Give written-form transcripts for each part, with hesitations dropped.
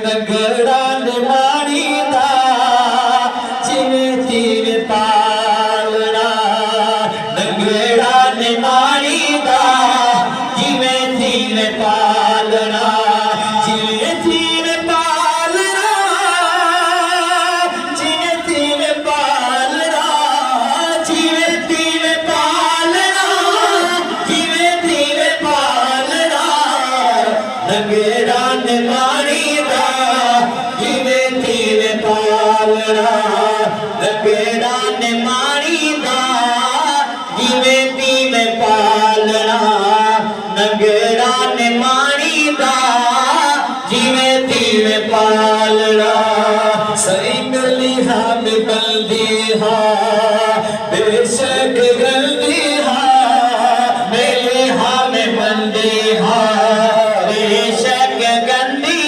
नगड़ा निमाड़ी दा जिवें तिवें पालना नगड़ा निमाड़ी दा जिवें तिवें पालना जिवें तिवें पालना जिवें तिवें पालना जिवें तिवें पालना जिवें तिवें पालना नगड़ा निमाड़ी दा जिवें तिवें पालना नगड़ा निमाड़ी दा जिवें तिवें पालना नगड़ा निमाड़ी दा जिवें तिवें पालना सही मिली हम बल्दी बेशक गलती मेले हम बंदी बेशक गंदी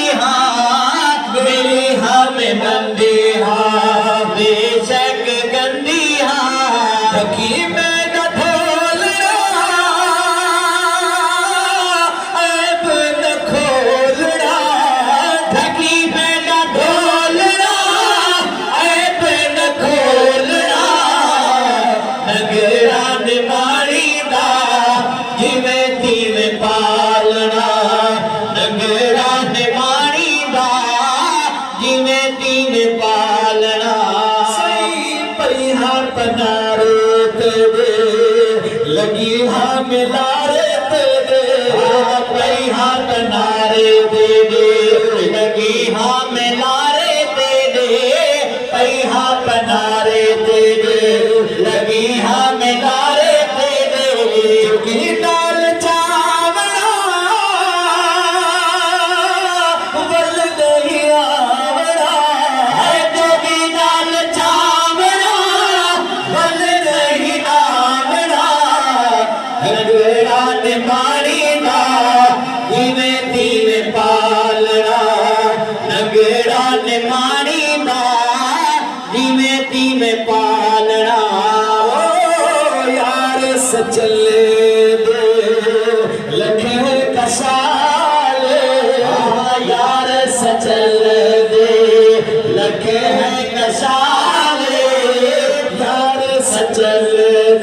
मेरे हम बंदी बेशक गंदी रखी मैं न ढोलना ऐब न खोलना ढकी मैं न ढोलना ऐब न खोलना नगड़ा निमाड़ी दा जिवें तिवें पालना नगड़ा निमाड़ी दा जिवें तिवें पालना सही परिहार पनारे तेरे लगी मिलारे तेरे परिहार पनारे तेरे लगी मिलारे तेरे परिहार पनारे तेरे लगी मिलारे तेरे की दाल चावड़ा बल नहीं आवड़ा है जोगी दाल चावड़ा बल नहीं आवड़ा नगड़ा निमाड़ी दा जिवें तिवें पालना नगड़ा निमाड़ी दा जिवें तिवें पालना ओ यार सचले दे लखे कसाल यार सचल दे लखे कसाल यार सचल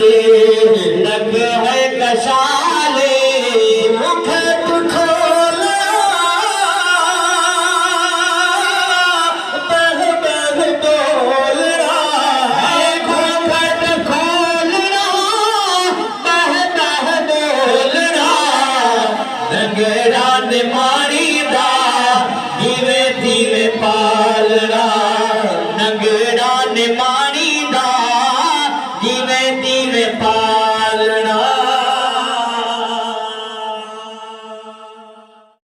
दे लगे है कसाल मुख तू खोला बह बह बोलना घूंघट खोलना बह बह बोलना नगड़ा निमाड़ी दा जिवें तिवें पालना